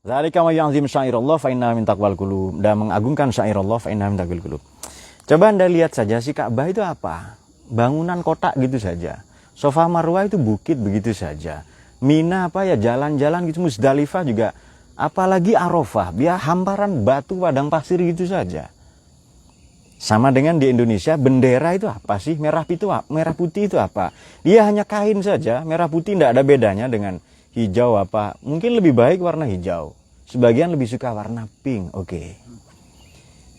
Zalika may ya'zim syairallah fa innaha min taqwal qulub. Dan mengagungkan syairallah fa innaha min taqwal qulub. Coba Anda lihat saja si Ka'bah itu apa? Bangunan kotak gitu saja. Safa Marwah itu bukit begitu saja. Mina apa ya, jalan-jalan gitu. Musdalifah juga. Apalagi Arafah, dia hamparan batu padang pasir gitu saja. Sama dengan di Indonesia, bendera itu apa sih? Merah putih itu apa? Dia hanya kain saja, merah putih tidak ada bedanya dengan hijau apa. Mungkin lebih baik warna hijau. Sebagian lebih suka warna pink, oke.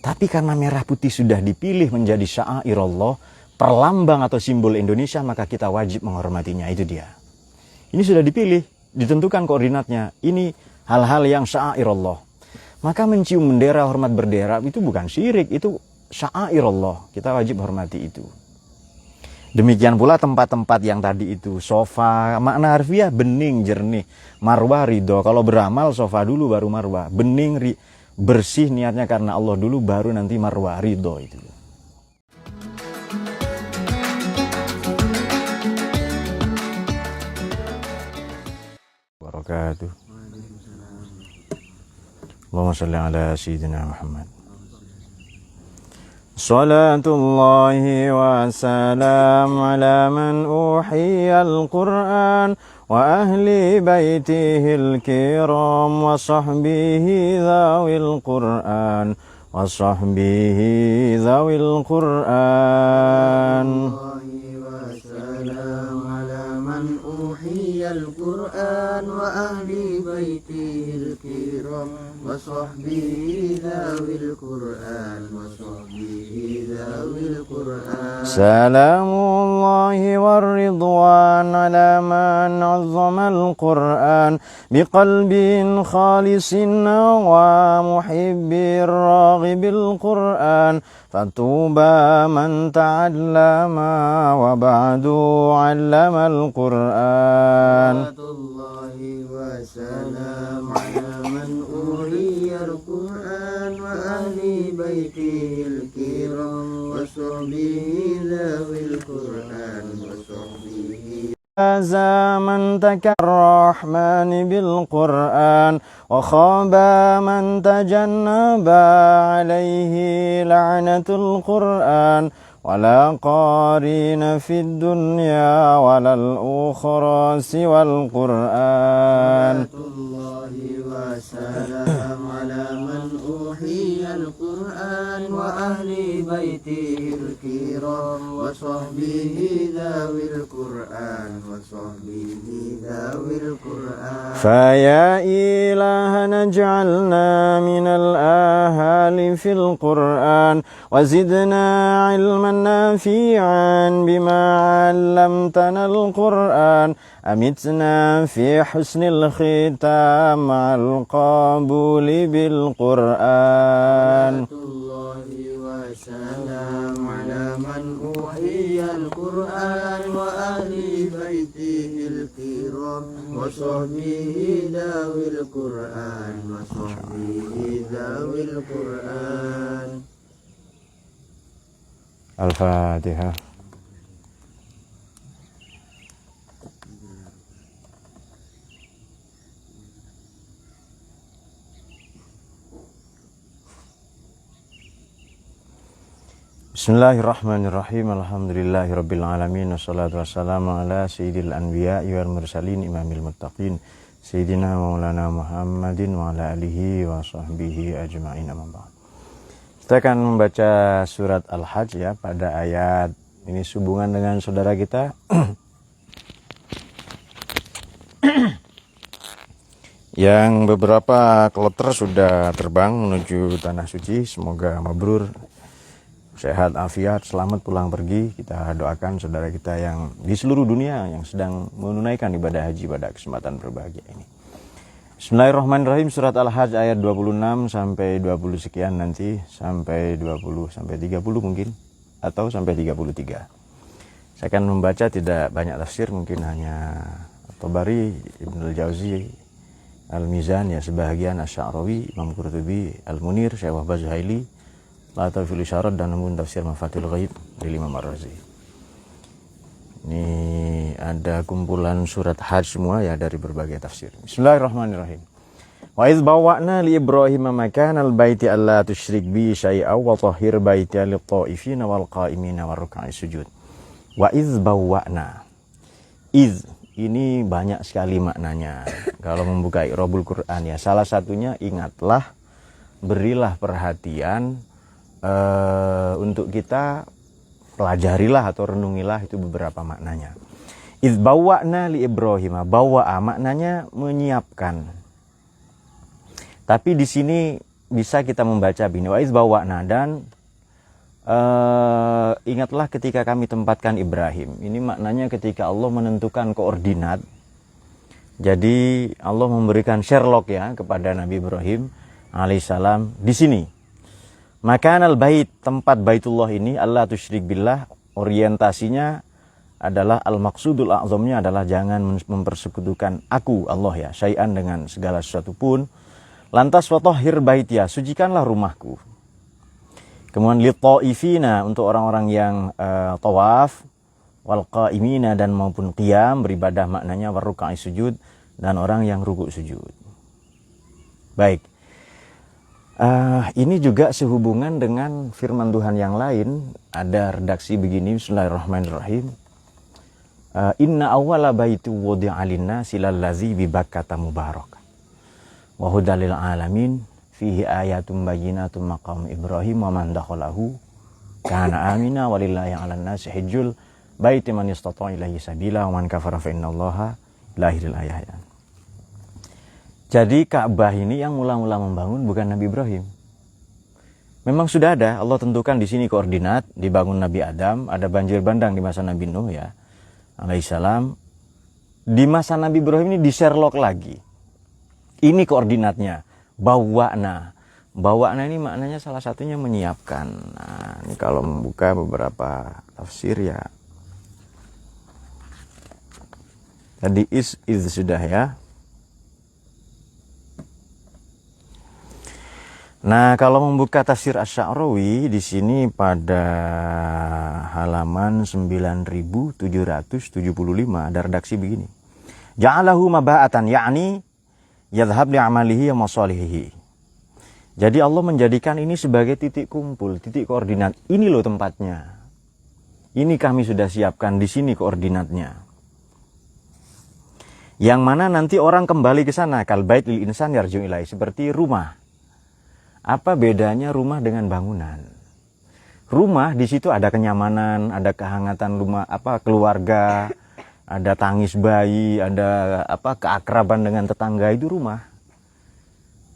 Tapi karena merah putih sudah dipilih menjadi syairullah, perlambang atau simbol Indonesia, maka kita wajib menghormatinya, itu dia. Ini sudah dipilih, ditentukan koordinatnya. Ini hal-hal yang syairullah. Maka mencium bendera, hormat bendera itu bukan syirik, itu syairullah. Kita wajib hormati itu. Demikian pula tempat-tempat yang tadi itu. Sofa, makna harfiah bening, jernih. Marwah, ridho. Kalau beramal, sofa dulu baru marwah. Bening, bersih niatnya karena Allah dulu, baru nanti marwah, ridho itu. Wabarakatuh. Allahumma shalli ala sayyidina Muhammad. Salatullahi wa salam ala man uhiyal Qur'an wa ahli baitihil kiram wa sahbihi dhawil Qur'an wa sahbihi dhawil Qur'an. Al-Quran wa ahli baitihil kiram wa sahbihi dhawil Quran wa sahbihi dhawil Quran. Salamullahi warridwan ala man azzama al-Quran biqalbin khalisin wa muhibbir raghibil Quran. Fatuba man ta'allama wa ba'du 'allama al-Qur'an. Salatullahi wa salam ala man uriya al-Qur'an wa ahli baitihil kiram wa sahbihi dhawil Qur'an wa sahbihi من تكر الرحمن بالقرآن وخاب من تجنب عليه لعنة القرآن ولا قارين في الدنيا ولا الأخرى سوى القرآن. وسلام على من أوحي القرآن وأهل بيته الكرام وصحبه ذوي القرآن وصحبه ذوي القرآن. فيا إلهنا اجعلنا من الآهال في القرآن وزدنا علما نافعا بما علمتنا القرآن. أمتنا في حسن الختام مع القبول بالقرآن. الله وسلام على من أوحي القرآن وأهل بيته الكرام وصحبه ذوي القرآن وصحبه ذوي القرآن. الفاتحة. Bismillahirrahmanirrahim. Alhamdulillahirabbil alamin wassalatu wassalamu ala sayyidil anbiya'i wal mursalin imamil muttaqin sayyidina maulana Muhammadin wa ala alihi wa sahbihi ajma'in, amma ba'd. Kita akan membaca surat Al-Hajj ya, pada ayat ini sehubungan dengan saudara kita yang beberapa kloter sudah terbang menuju tanah suci. Semoga mabrur, sehat, afiat, selamat pulang pergi. Kita doakan saudara kita yang di seluruh dunia yang sedang menunaikan ibadah haji pada kesempatan berbahagia ini. Bismillahirrahmanirrahim. Surat Al-Hajj ayat 26 sampai 20 sekian nanti, sampai 20 sampai 30 mungkin, atau sampai 33. Saya akan membaca tidak banyak tafsir, mungkin hanya Tabari, Ibnul Jauzi, Al-Mizan ya sebahagian, Asy-Sya'rawi, Imam Qurtubi, Al-Munir, Syekh Wahbah Zuhaili, Latafil Isyarat, dan namun tafsir Mafathil Ghaib dari Imam Ar-Razi. Ini ada kumpulan surat Hajj semua ya dari berbagai tafsir. Bismillahirrahmanirrahim. Wa idz bawwa'na li Ibrahim makanal baiti alla tusyrik bi syai'aw wa tahhir baiti lit-ta'ifina wal qa'imina warruk'is sujud. Wa idz bawwa'na. Iz ini banyak sekali maknanya. Kalau membuka I'rabul Quran ya, salah satunya ingatlah, berilah perhatian untuk kita pelajarilah atau renungilah itu beberapa maknanya. Iz bawwa'na li Ibrahim, bawa'a maknanya menyiapkan. Tapi di sini bisa kita membaca bini wa iz bawwa'na, dan ingatlah ketika kami tempatkan Ibrahim. Ini maknanya ketika Allah menentukan koordinat. Jadi Allah memberikan Sherlock ya kepada Nabi Ibrahim alaihissalam di sini. Makanal bait, tempat Baitullah ini, Allah tusyrik billah, orientasinya adalah al-maqsudul a'zamnya adalah jangan mempersekutukan aku Allah ya, syai'an dengan segala sesuatu pun. Lantas watahhir baitiya, sucikanlah rumahku. Kemudian lit-ta'ifina, untuk orang-orang yang tawaf, wal qa'imina, dan maupun qiyam beribadah, maknanya warruk'is sujud, dan orang yang rukuk sujud. Baik. Ini juga sehubungan dengan firman Tuhan yang lain. Ada redaksi begini, bismillahirrahmanirrahim. Inna awwala baiti wudi'a lin-nasi lallazi bi Bakkata mubarak wa hudal lil alamin fihi ayatun bayyinatun maqam Ibrahim wa man dakhalahu kana amina walillahi 'alan nasi hajjul baiti man istata'a ilaihi sabila wa man kafara fa innallaha la ilaha illa huwa. Jadi Ka'bah ini yang mula-mula membangun bukan Nabi Ibrahim. Memang sudah ada, Allah tentukan di sini koordinat, dibangun Nabi Adam, ada banjir bandang di masa Nabi Nuh ya alaihissalam. Di masa Nabi Ibrahim ini di Sherlock lagi. Ini koordinatnya, bawwa'na. Bawwa'na ini maknanya salah satunya menyiapkan. Nah, ini kalau membuka beberapa tafsir ya. Tadi is sudah ya. Nah, kalau membuka tafsir Asy-Sya'rawi di sini pada halaman 9775 ada redaksi begini. Ja'alahu maba'atan, yakni yadhhab li'amalihi wa masalihihi. Jadi Allah menjadikan ini sebagai titik kumpul, titik koordinat. Ini loh tempatnya. Ini kami sudah siapkan, di sini koordinatnya. Yang mana nanti orang kembali ke sana, kal bait lil insan yarji'u ilaihi, seperti rumah. Apa bedanya rumah dengan bangunan? Rumah di situ ada kenyamanan, ada kehangatan rumah, keluarga, ada tangis bayi, ada keakraban dengan tetangga, itu rumah.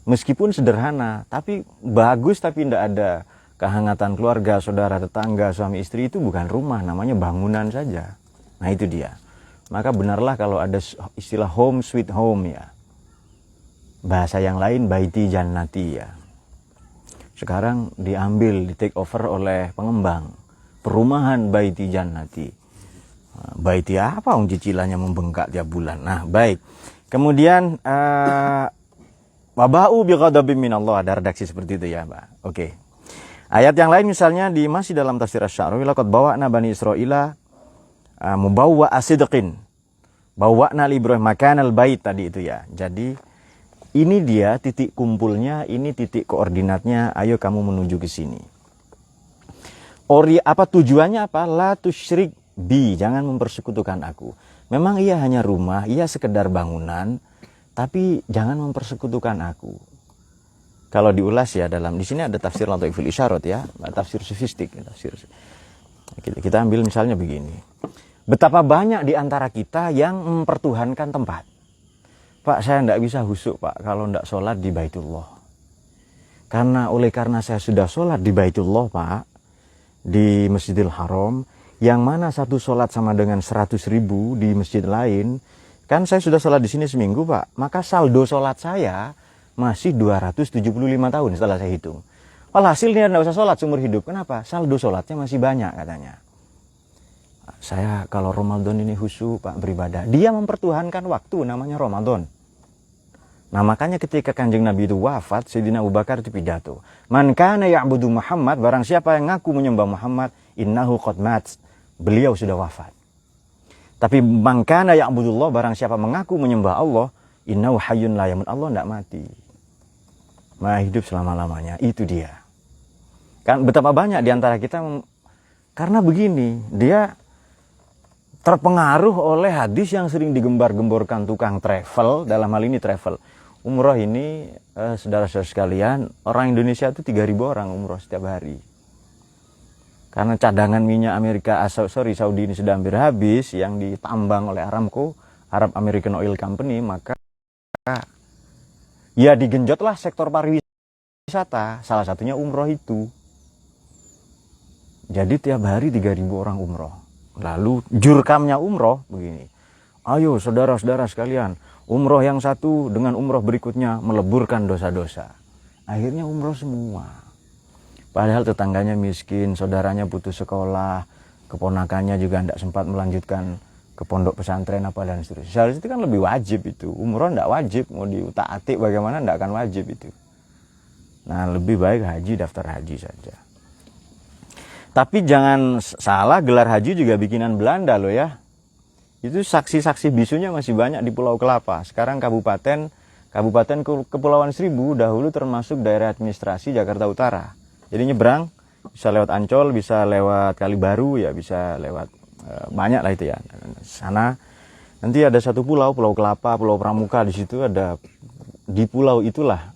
Meskipun sederhana, tapi bagus, tapi tidak ada kehangatan keluarga, saudara, tetangga, suami istri, itu bukan rumah, namanya bangunan saja. Nah itu dia. Maka benarlah kalau ada istilah home sweet home ya. Bahasa yang lain baiti jannati ya. Sekarang diambil, di take over oleh pengembang. Perumahan baiti jannati. Baiti apa? Cicilannya membengkak tiap bulan. Nah baik. Kemudian waba'u bighadabim minallah, ada redaksi seperti itu ya Pak. Oke. Ayat yang lain misalnya masih dalam tafsir Asy-Sya'rawi, laqad bawa'na bani Israila mubawwa'a sidqin. Bawa'na li Ibrahim makanal bait tadi itu ya. Jadi ini dia titik kumpulnya, ini titik koordinatnya, ayo kamu menuju ke sini. Tujuannya apa? La tusyrik bi, jangan mempersekutukan aku. Memang ia hanya rumah, ia sekedar bangunan, tapi jangan mempersekutukan aku. Kalau diulas ya di sini ada tafsir Lataiful Isyarat ya, tafsir sofistik, tafsir. Kita ambil misalnya begini. Betapa banyak di antara kita yang mempertuhankan tempat. Pak, saya tidak bisa husuk Pak kalau tidak sholat di Baitullah. Karena saya sudah sholat di Baitullah Pak, di Masjidil Haram, yang mana satu sholat sama dengan 100.000 di masjid lain, kan saya sudah sholat di sini seminggu Pak, maka saldo sholat saya masih 275 tahun setelah saya hitung. Walhasil dia tidak usah sholat seumur hidup. Kenapa? Saldo sholatnya masih banyak katanya. Saya kalau Ramadan ini khusyuk Pak beribadah. Dia mempertuhankan waktu, namanya Ramadan. Nah makanya ketika Kanjeng Nabi itu wafat, Sayyidina Abu Bakar itu pidato. Man kana ya'budu Muhammad, barang siapa yang ngaku menyembah Muhammad, innahu qad mat. Beliau sudah wafat. Tapi man kana ya'budullah, barang siapa mengaku menyembah Allah, innahu hayyun la yamut. Allah tidak mati. hidup selama-lamanya. Itu dia. Kan betapa banyak di antara kita karena begini, dia terpengaruh oleh hadis yang sering digembar-gemborkan tukang travel, dalam hal ini travel. Umroh ini, saudara-saudara sekalian, orang Indonesia itu 3.000 orang umroh setiap hari. Karena cadangan minyak Saudi ini sudah hampir habis, yang ditambang oleh Aramco, Arab American Oil Company, maka ya digenjotlah sektor pariwisata, salah satunya umroh itu. Jadi tiap hari 3.000 orang umroh. Lalu jurkamnya umroh begini. Ayo saudara-saudara sekalian, umroh yang satu dengan umroh berikutnya meleburkan dosa-dosa. Akhirnya umroh semua. Padahal tetangganya miskin, saudaranya putus sekolah, keponakannya juga tidak sempat melanjutkan ke pondok pesantren apa dan seterusnya. Seharusnya itu kan lebih wajib itu. Umroh tidak wajib, mau diutak-atik bagaimana tidak akan wajib itu. Nah, lebih baik haji, daftar haji saja. Tapi jangan salah, gelar haji juga bikinan Belanda loh ya. Itu saksi-saksi bisunya masih banyak di Pulau Kelapa. Sekarang Kabupaten Kepulauan Seribu dahulu termasuk daerah administrasi Jakarta Utara. Jadi nyebrang, bisa lewat Ancol, bisa lewat Kalibaru, ya bisa lewat banyak lah itu ya. Sana nanti ada satu pulau, Pulau Kelapa, Pulau Pramuka, di situ ada, di pulau itulah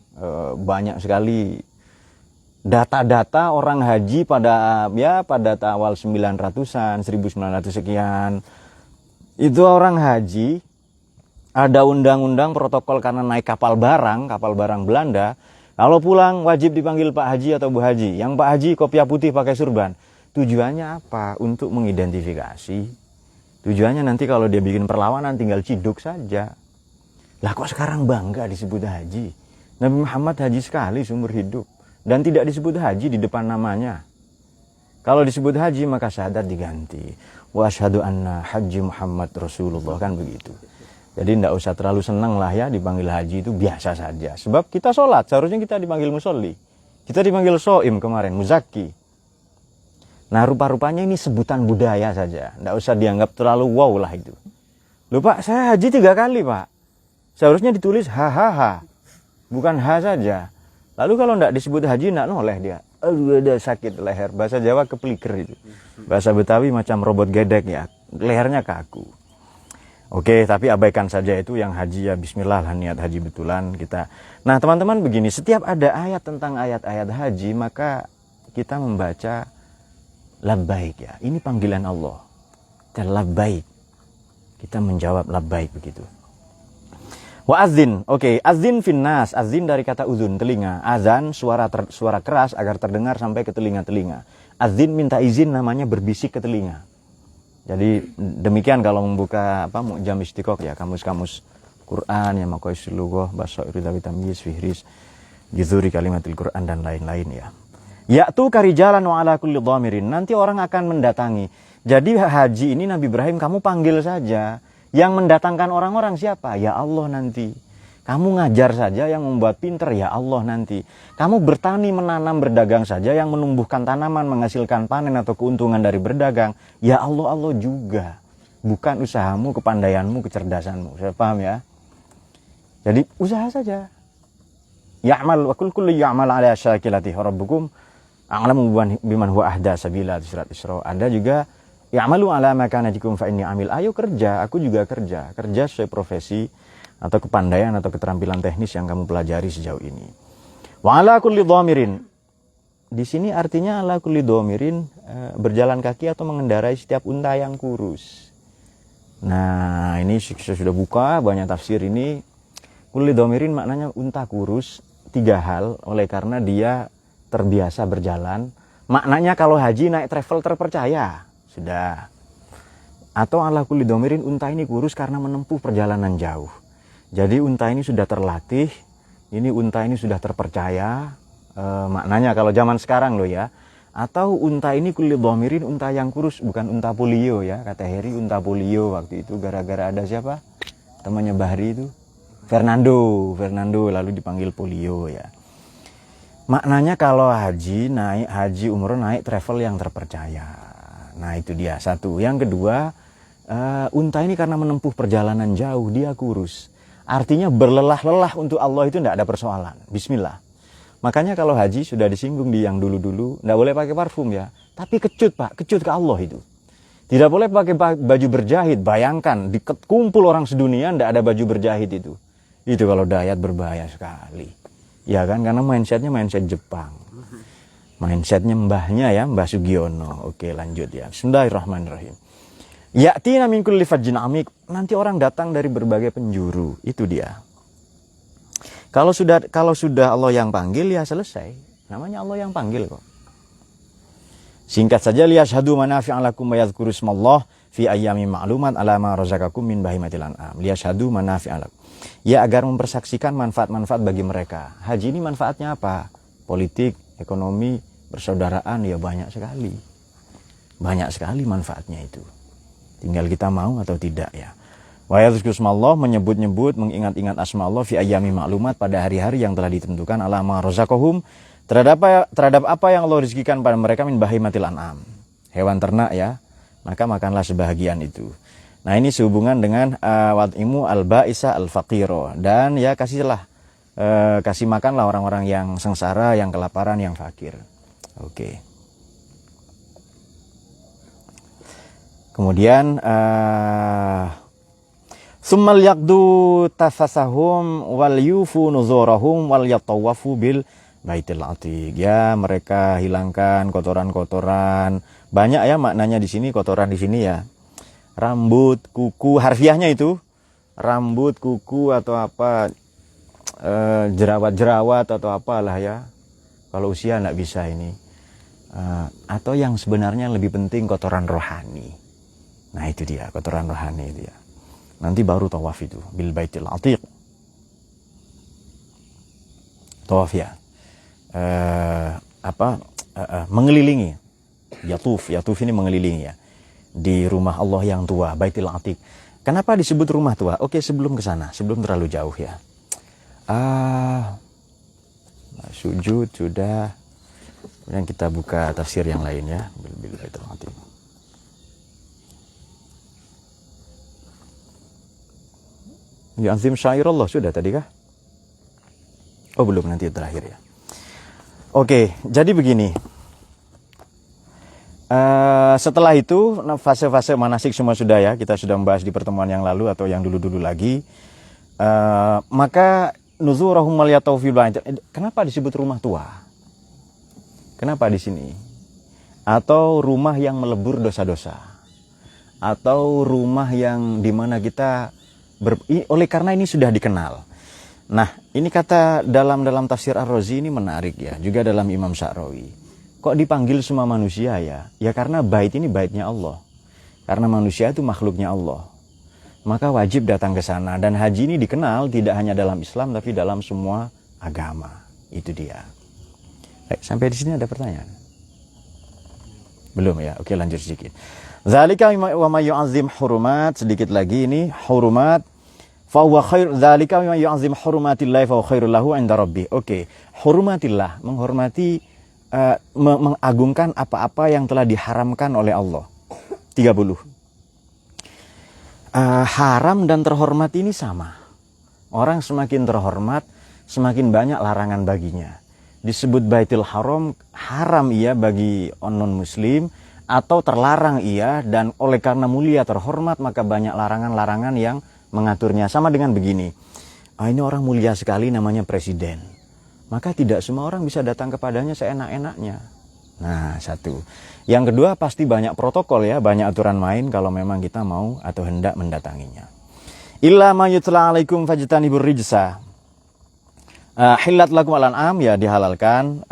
banyak sekali data-data orang haji pada awal 900-an, 1900 sekian. Itu orang haji, ada undang-undang protokol karena naik kapal barang Belanda. Kalau pulang wajib dipanggil Pak Haji atau Bu Haji. Yang Pak Haji kopiah putih pakai surban. Tujuannya apa? Untuk mengidentifikasi. Tujuannya nanti kalau dia bikin perlawanan tinggal ciduk saja. Lah kok sekarang bangga disebut haji? Nabi Muhammad haji sekali seumur hidup. Dan tidak disebut haji di depan namanya. Kalau disebut haji maka syahadat diganti. Wa asyhadu anna haji Muhammad Rasulullah, kan begitu. Jadi tidak usah terlalu senang lah ya dipanggil haji, itu biasa saja. Sebab kita sholat, seharusnya kita dipanggil musolli. Kita dipanggil soim kemarin, muzaki. Nah rupa-rupanya ini sebutan budaya saja. Tidak usah dianggap terlalu wow lah itu. Loh Pak, saya haji 3 kali Pak. Seharusnya ditulis ha. Bukan ha saja. Lalu kalau tidak disebut haji, tidak noleh dia. Aduh, ada sakit leher. Bahasa Jawa kepeliker itu. Bahasa Betawi macam robot gedek ya. Lehernya kaku. Oke, tapi abaikan saja itu yang haji ya. Bismillah lah, niat haji betulan kita. Nah teman-teman begini, setiap ada ayat tentang ayat-ayat haji, maka kita membaca labbaik ya. Ini panggilan Allah. Kita labbaik. Kita menjawab labbaik begitu. Wa azin, oke, azin finnas, azin dari kata uzun, telinga. Azan, suara keras agar terdengar sampai ke telinga-telinga. Azin minta izin, namanya berbisik ke telinga. Jadi demikian kalau membuka Mu'jam Istiqaq ya, kamus-kamus Quran ya, Maqayisul Lughah, Basair Dzawi Tamyiz, Fihris, Juzuri Kalimatul Quran dan lain-lain ya. Ya'tu karijalan wa ala kulli dhamirin. Nanti orang akan mendatangi. Jadi haji ini Nabi Ibrahim kamu panggil saja. Yang mendatangkan orang-orang siapa? Ya Allah nanti. Kamu ngajar saja yang membuat pinter, ya Allah nanti. Kamu bertani, menanam, berdagang saja yang menumbuhkan tanaman, menghasilkan panen atau keuntungan dari berdagang. Ya Allah, Allah juga. Bukan usahamu, kepandaianmu, kecerdasanmu. Saya paham ya? Jadi usaha saja. Ya'mal wa kullu ya'mal ala syakilati rabbukum a'lamu biman huwa ahda sabila, surat Isra. Ada juga ya'malu ala makanatikum fa inni amil. Ayo kerja, aku juga kerja. Kerja sesuai profesi atau kepandaian atau keterampilan teknis yang kamu pelajari sejauh ini. Wa ala kulli dhamirin. Di sini artinya ala kulli dhamirin, berjalan kaki atau mengendarai setiap unta yang kurus. Nah, ini saya sudah buka banyak tafsir ini. Kulli dhamirin maknanya unta kurus, 3 hal, oleh karena dia terbiasa berjalan. Maknanya kalau haji naik travel terpercaya. Sudah. Atau ala kulli dhamirin, unta ini kurus karena menempuh perjalanan jauh. Jadi unta ini sudah terlatih, ini unta ini sudah terpercaya, maknanya kalau zaman sekarang loh ya. Atau unta ini kulli dhamirin, unta yang kurus, bukan unta polio ya. Kata Heri unta polio waktu itu gara-gara ada siapa? Temannya Bahri itu. Fernando lalu dipanggil polio ya. Maknanya kalau haji umroh naik travel yang terpercaya. Nah itu dia satu. Yang kedua, unta ini karena menempuh perjalanan jauh, dia kurus. Artinya berlelah-lelah untuk Allah itu tidak ada persoalan. Bismillah. Makanya kalau haji sudah disinggung di yang dulu-dulu, nggak boleh pakai parfum ya. Tapi kecut Pak, kecut ke Allah itu. Tidak boleh pakai baju berjahit. Bayangkan, kumpul orang sedunia nggak ada baju berjahit itu. Itu kalau dayat berbahaya sekali. Ya kan, karena mindsetnya mindset Jepang. Mindsetnya mbahnya ya, Mbah Sugiono. Oke, lanjut ya. Bismillahirrahmanirrahim. Ya'tina min kulli fajjin amik. Nanti orang datang dari berbagai penjuru. Itu dia. Kalau sudah Allah yang panggil ya selesai. Namanya Allah yang panggil kok. Singkat saja, liyashhadu manafi'a lakum wa yadhkuru ismallah fi ayyamin ma'lumat ala ma razaqakum min bahimatil an'am. Liyashhadu manafi'a lakum. Ya agar mempersaksikan manfaat-manfaat bagi mereka. Haji ini manfaatnya apa? Politik, ekonomi, persaudaraan ya banyak sekali. Banyak sekali manfaatnya itu. Tinggal kita mau atau tidak ya. Wa yadhkuru ismallah, menyebut-nyebut, mengingat-ingat asma Allah fi ayyamin ma'lumat pada hari-hari yang telah ditentukan ala ma razaqahum terhadap apa yang Allah rezekikan pada mereka min bahimatil an'am. Hewan ternak ya. Maka makanlah sebahagian itu. Nah, ini sehubungan dengan wat'imu al-ba'isa al-faqiro, dan ya kasih makanlah orang-orang yang sengsara, yang kelaparan, yang fakir. Oke. Kemudian summal yaqdu tafasahum wal yufu nuzurahum wal yatawafu bil baitil atiq. Ya, mereka hilangkan kotoran-kotoran. Banyak ya maknanya di sini, kotoran di sini ya. Rambut, kuku, harfiahnya itu rambut, kuku atau apa, jerawat-jerawat atau apalah ya. Kalau usia nggak bisa ini. Atau yang sebenarnya lebih penting kotoran rohani. Nah itu dia, kotoran rohani itu ya. Nanti baru tawaf itu bil baitil atiq. Tawaf ya. Mengelilingi. Yatuf ini mengelilingi ya. Di rumah Allah yang tua, Baitul Atiq. Kenapa disebut rumah tua? Oke, sebelum ke sana, sebelum terlalu jauh ya. Sujud sudah. Kemudian kita buka tafsir yang lain ya. Bil Baitul Atiq. Ya azim syairullah sudah tadi kah? Oh, belum, nanti terakhir ya. Oke, jadi begini. Setelah itu fase-fase manasik semua sudah ya, kita sudah membahas di pertemuan yang lalu atau yang dulu-dulu lagi. Maka nuzurahum wal yatawfi bil. Kenapa disebut rumah tua? Kenapa di sini? Atau rumah yang melebur dosa-dosa, atau rumah yang dimana kita oleh karena ini sudah dikenal. Nah, ini kata dalam tafsir Ar-Razi ini menarik ya, juga dalam Imam Sya'rawi. Kok dipanggil semua manusia ya? Ya karena bait ini baitnya Allah. Karena manusia itu makhluknya Allah. Maka wajib datang ke sana. Dan haji ini dikenal tidak hanya dalam Islam tapi dalam semua agama. Itu dia. Sampai di sini ada pertanyaan? Belum ya? Oke, lanjut sedikit. Zalika wa may yu'azzim hurumat, sedikit lagi ini hurumat. Fa huwa khair zalika wa may yu'azzim hurumatillahi fa huwa khairul lahu 'inda rabbih. Oke, hurumatillah, menghormati, mengagungkan apa-apa yang telah diharamkan oleh Allah. 30. Haram dan terhormat ini sama. Orang semakin terhormat, semakin banyak larangan baginya. Disebut Baitul Haram, haram ia bagi non-muslim, atau terlarang ia, dan oleh karena mulia terhormat maka banyak larangan-larangan yang mengaturnya. Sama dengan begini, ini orang mulia sekali namanya presiden. Maka tidak semua orang bisa datang kepadanya seenak-enaknya. Nah, satu. Yang kedua, pasti banyak protokol ya, banyak aturan main kalau memang kita mau atau hendak mendatanginya. Illa ma yutla alaikum fajtanibur rijsa. Hillat lakum al-an'am, ya dihalalkan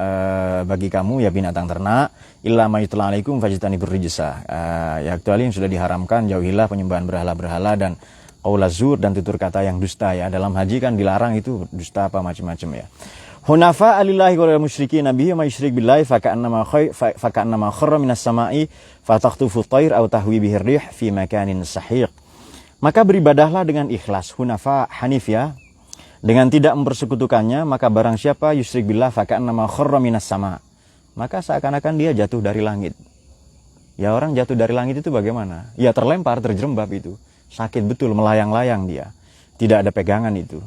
bagi kamu ya binatang ternak. Illa ma yutla alaikum fajtanibur rijsa. Ya kecuali yang sudah diharamkan, jauhilah penyembahan berhala-berhala dan qaul zur dan tutur kata yang dusta ya. Dalam haji kan dilarang itu dusta apa macam-macam ya. Hunafa alillahi wa musyrikin nabihi ma yusyrik billahi faka'annama kharra minas sama'i fatakhtufu thair aw tahwi bihi rih fi makanin sahiq. Maka beribadahlah dengan ikhlas, hunafa hanif ya, dengan tidak mempersekutukannya, maka barang siapa yusyrik billah faka'annama kharra minas sama', maka seakan-akan dia jatuh dari langit. Ya, orang jatuh dari langit itu bagaimana? Ya terlempar, terjerembab itu. Sakit betul, melayang-layang dia. Tidak ada pegangan itu.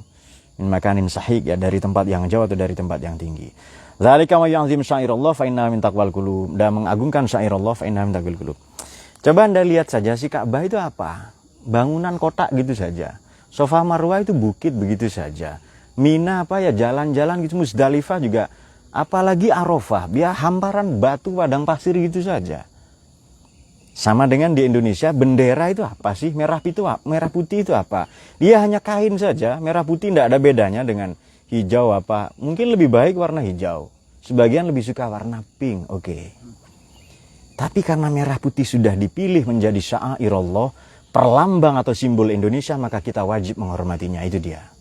min makanin sahih, ya dari tempat yang jauh atau dari tempat yang tinggi. Dzalika may yu'azzim syairallah fa innaha min taqwal qulub. Dan mengagungkan syairallah fa innaha min taqwal qulub. Coba Anda lihat saja si Ka'bah itu apa? Bangunan kotak gitu saja. Safa Marwah itu bukit begitu saja. Mina apa ya, jalan-jalan gitu. Musdalifah juga, apalagi Arafah, dia hamparan batu padang pasir gitu saja. Sama dengan di Indonesia, bendera itu apa sih? Merah putih itu apa? Dia hanya kain saja, merah putih tidak ada bedanya dengan hijau apa. Mungkin lebih baik warna hijau. Sebagian lebih suka warna pink, oke. Tapi karena merah putih sudah dipilih menjadi syairallah, perlambang atau simbol Indonesia, maka kita wajib menghormatinya, itu dia.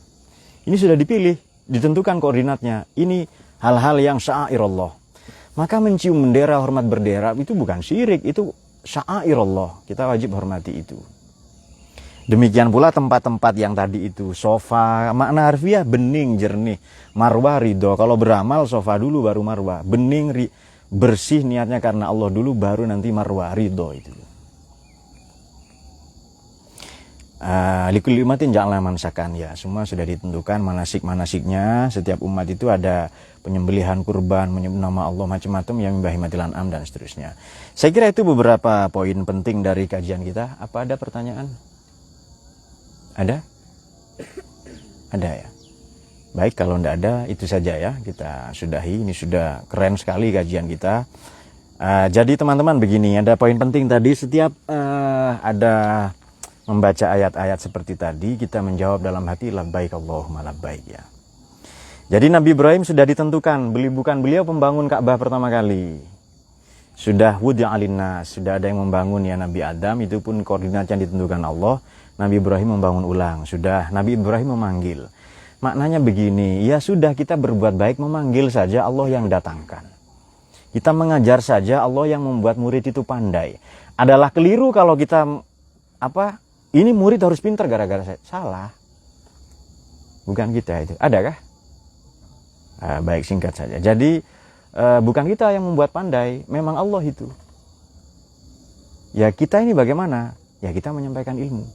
Ini sudah dipilih, ditentukan koordinatnya. Ini hal-hal yang syairallah. Maka mencium bendera, hormat bendera itu bukan syirik, itu syairallah. Kita wajib hormati itu. Demikian pula tempat-tempat yang tadi itu. Sofa, makna harfiah bening, jernih. Marwah, ridho. Kalau beramal, sofa dulu baru marwah. Bening, bersih niatnya karena Allah dulu, baru nanti marwah, ridho itu. Likul umatin ja'alna mansakan, ya semua sudah ditentukan manasik-manasiknya. Setiap umat itu ada penyembelihan kurban, menyebut nama Allah macam-macam, yang bahimatil an'am dan seterusnya. Saya kira itu beberapa poin penting dari kajian kita. Apa ada pertanyaan? Ada? Ada ya. Baik, kalau tidak ada itu saja ya, kita sudahi. Ini sudah keren sekali kajian kita. Jadi teman-teman begini, ada poin penting tadi. Setiap ada membaca ayat-ayat seperti tadi, kita menjawab dalam hati labbaik Allahumma labbaik ya. Jadi Nabi Ibrahim sudah ditentukan, bukan beliau pembangun Ka'bah pertama kali. Sudah wud'a alinnas, sudah ada yang membangun ya. Nabi Adam itu pun koordinatnya ditentukan Allah. Nabi Ibrahim membangun ulang, sudah Nabi Ibrahim memanggil. Maknanya begini, ya sudah, kita berbuat baik memanggil saja, Allah yang datangkan. Kita mengajar saja, Allah yang membuat murid itu pandai. Adalah keliru kalau kita ini murid harus pintar gara-gara saya. Salah. Bukan kita itu. Adakah? Baik, singkat saja. Jadi bukan kita yang membuat pandai, memang Allah itu. Ya kita ini bagaimana? Ya kita menyampaikan ilmu.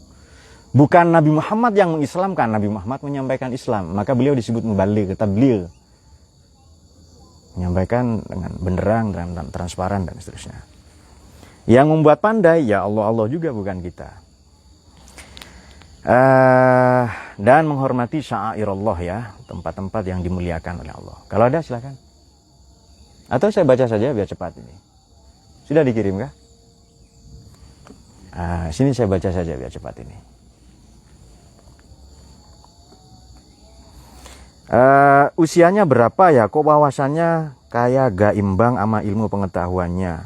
Bukan Nabi Muhammad yang mengislamkan, Nabi Muhammad menyampaikan Islam. Maka beliau disebut mubaligh, tabligh. Menyampaikan dengan benderang dan transparan dan seterusnya. Yang membuat pandai ya Allah juga, bukan kita. Dan menghormati syairallah ya, tempat-tempat yang dimuliakan oleh Allah. Kalau ada silakan. Atau saya baca saja biar cepat ini. Sudah dikirim kah? Sini saya baca saja biar cepat ini. Usianya berapa ya? Kok wawasannya kayak gak imbang sama ilmu pengetahuannya?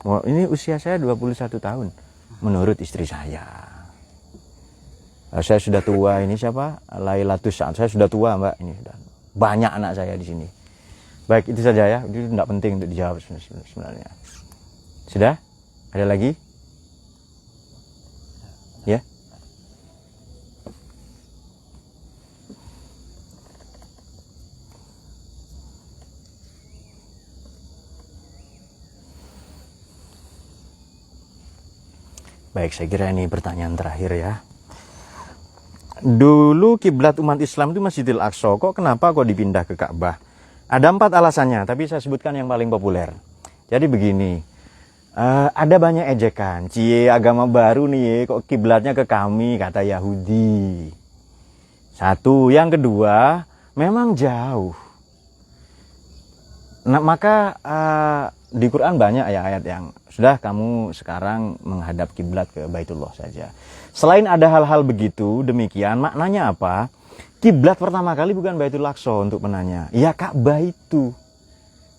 Ini usia saya 21 tahun menurut istri saya. Saya sudah tua, ini siapa? Lailatus Sa'ad. Saya sudah tua, Mbak. Ini sudah banyak anak saya di sini. Baik, itu saja ya. Itu tidak penting untuk dijawab sebenarnya. Sudah? Ada lagi? Ya? Baik, saya kira ini pertanyaan terakhir ya. Dulu kiblat umat Islam itu Masjidil Aqsa, kenapa dipindah ke Ka'bah? Ada 4 alasannya, tapi saya sebutkan yang paling populer. Jadi begini, ada banyak ejekan, agama baru nih, kok kiblatnya ke kami, kata Yahudi. Satu, yang kedua, memang jauh. Nah, maka di Quran banyak ya ayat yang sudah kamu sekarang menghadap kiblat ke Baitullah saja. Selain ada hal-hal begitu, demikian maknanya apa? Kiblat pertama kali bukan Baitul Aqsa untuk penanya. Ya Ka'bah itu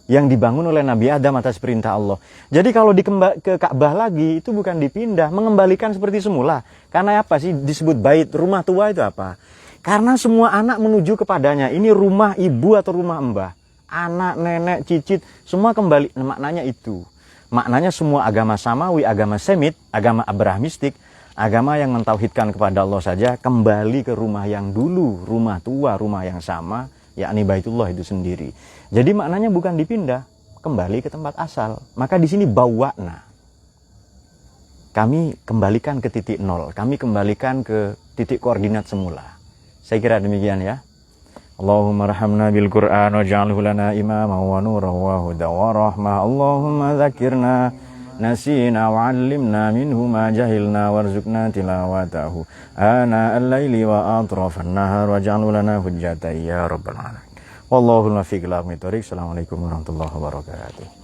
yang dibangun oleh Nabi Adam atas perintah Allah. Jadi kalau ke Ka'bah lagi itu bukan dipindah, mengembalikan seperti semula. Karena apa sih disebut bait, rumah tua itu apa? Karena semua anak menuju kepadanya. Ini rumah ibu atau rumah mbah. Anak, nenek, cicit, semua kembali. Nah, maknanya itu. Maknanya semua agama samawi, agama semit, agama abrahamistik, agama yang mentauhidkan kepada Allah saja kembali ke rumah yang dulu, rumah tua, rumah yang sama, yakni Baitullah itu sendiri. Jadi maknanya bukan dipindah, kembali ke tempat asal. Maka di sini bawa'na. Kami kembalikan ke titik nol, kami kembalikan ke titik koordinat semula. Saya kira demikian ya. Allahumma rahamna bil Qur'an waj'alhu lana imama wa nuran wa huda wa rahmah. Allahumma dzakirna nasina wa'allimna minhu ma jahilna warzuqna tilawatahu ana al-laili wa atrafan nahar waj'alhu lana hujjatan ya rabbal alamin. Wallahul muwaffiq ila aqwamit thoriq. Assalamualaikum warahmatullahi wabarakatuh.